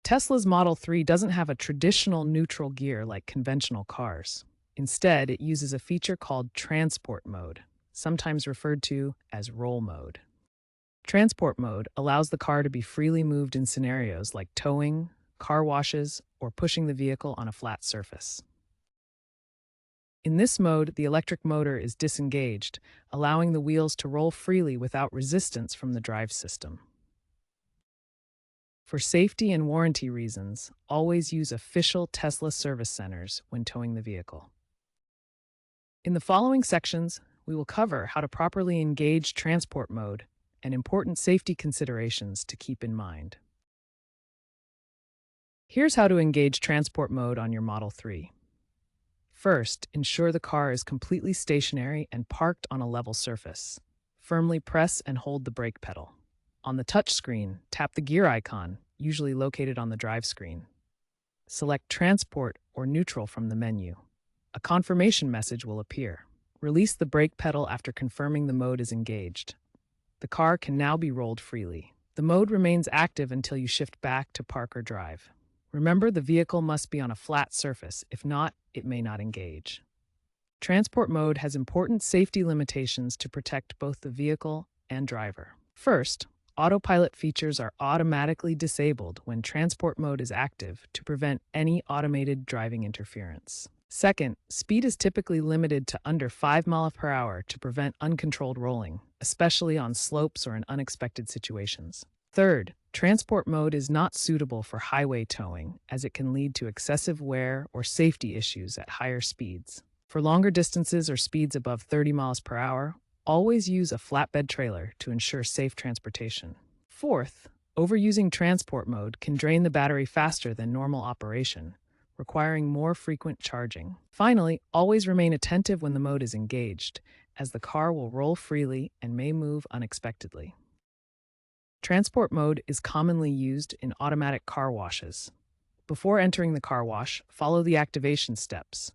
Tesla's Model 3 doesn't have a traditional neutral gear like conventional cars. Instead, it uses a feature called transport mode, sometimes referred to as roll mode. Transport mode allows the car to be freely moved in scenarios like towing, car washes, or pushing the vehicle on a flat surface. In this mode, the electric motor is disengaged, allowing the wheels to roll freely without resistance from the drive system. For safety and warranty reasons, always use official Tesla service centers when towing the vehicle. In the following sections, we will cover how to properly engage transport mode and important safety considerations to keep in mind. Here's how to engage transport mode on your Model 3. First, ensure the car is completely stationary and parked on a level surface. Firmly press and hold the brake pedal. On the touch screen, tap the gear icon, usually located on the drive screen. Select Transport or Neutral from the menu. A confirmation message will appear. Release the brake pedal after confirming the mode is engaged. The car can now be rolled freely. The mode remains active until you shift back to park or drive. Remember, the vehicle must be on a flat surface. If not, it may not engage. Transport mode has important safety limitations to protect both the vehicle and driver. First, autopilot features are automatically disabled when transport mode is active to prevent any automated driving interference. Second, speed is typically limited to under 5 miles per hour to prevent uncontrolled rolling, especially on slopes or in unexpected situations. Third, transport mode is not suitable for highway towing as it can lead to excessive wear or safety issues at higher speeds. For longer distances or speeds above 30 miles per hour, always use a flatbed trailer to ensure safe transportation. Fourth, overusing transport mode can drain the battery faster than normal operation, requiring more frequent charging. Finally, always remain attentive when the mode is engaged, as the car will roll freely and may move unexpectedly. Transport mode is commonly used in automatic car washes. Before entering the car wash, follow the activation steps.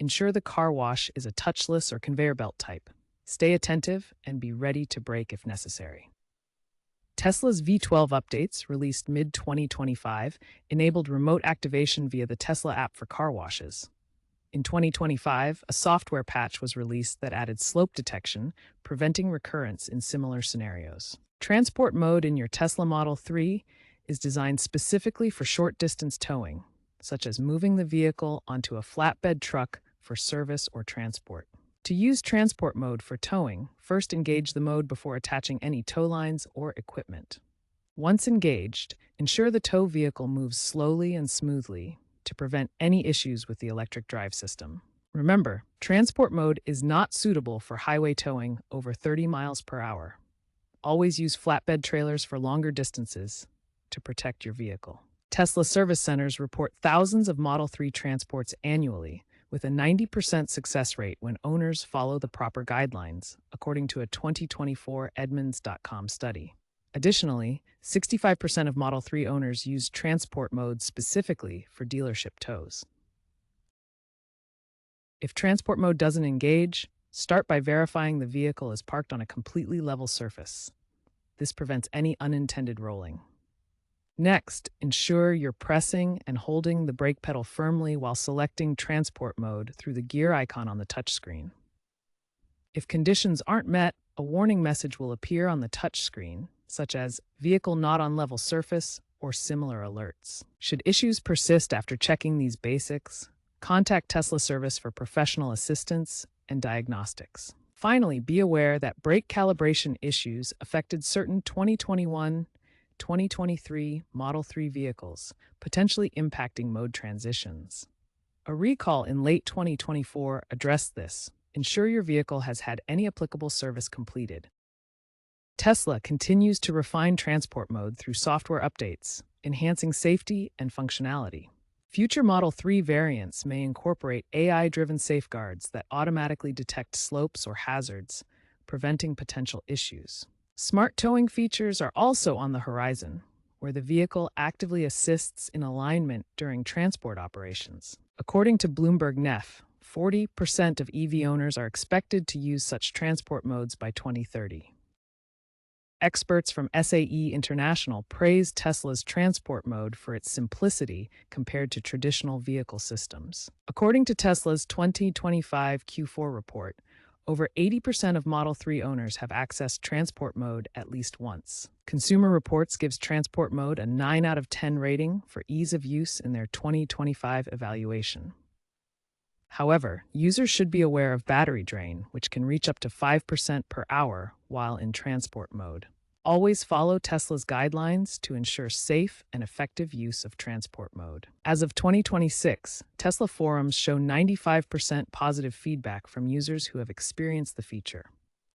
Ensure the car wash is a touchless or conveyor belt type. Stay attentive and be ready to brake if necessary. Tesla's V12 updates, released mid-2025, enabled remote activation via the Tesla app for car washes. In 2025, a software patch was released that added slope detection, preventing recurrence in similar scenarios. Transport mode in your Tesla Model 3 is designed specifically for short-distance towing, such as moving the vehicle onto a flatbed truck for service or transport. To use transport mode for towing, first engage the mode before attaching any tow lines or equipment. Once engaged, ensure the tow vehicle moves slowly and smoothly to prevent any issues with the electric drive system. Remember, transport mode is not suitable for highway towing over 30 miles per hour. Always use flatbed trailers for longer distances to protect your vehicle. Tesla service centers report thousands of Model 3 transports annually, with a 90% success rate when owners follow the proper guidelines, according to a 2024 Edmunds.com study. Additionally, 65% of Model 3 owners use transport mode specifically for dealership tows. If transport mode doesn't engage, start by verifying the vehicle is parked on a completely level surface. This prevents any unintended rolling. Next, ensure you're pressing and holding the brake pedal firmly while selecting transport mode through the gear icon on the touchscreen. If conditions aren't met, a warning message will appear on the touchscreen, such as "Vehicle not on level surface" or similar alerts. Should issues persist after checking these basics, contact Tesla service for professional assistance and diagnostics. Finally, be aware that brake calibration issues affected certain 2023 Model 3 vehicles, potentially impacting mode transitions. A recall in late 2024 addressed this. Ensure your vehicle has had any applicable service completed. Tesla continues to refine transport mode through software updates, enhancing safety and functionality. Future Model 3 variants may incorporate AI-driven safeguards that automatically detect slopes or hazards, preventing potential issues. Smart towing features are also on the horizon, where the vehicle actively assists in alignment during transport operations. According to Bloomberg NEF, 40% of EV owners are expected to use such transport modes by 2030. Experts from SAE International praise Tesla's transport mode for its simplicity compared to traditional vehicle systems. According to Tesla's 2025 Q4 report, over 80% of Model 3 owners have accessed transport mode at least once. Consumer Reports gives transport mode a 9 out of 10 rating for ease of use in their 2025 evaluation. However, users should be aware of battery drain, which can reach up to 5% per hour while in transport mode. Always follow Tesla's guidelines to ensure safe and effective use of transport mode. As of 2026, Tesla forums show 95% positive feedback from users who have experienced the feature.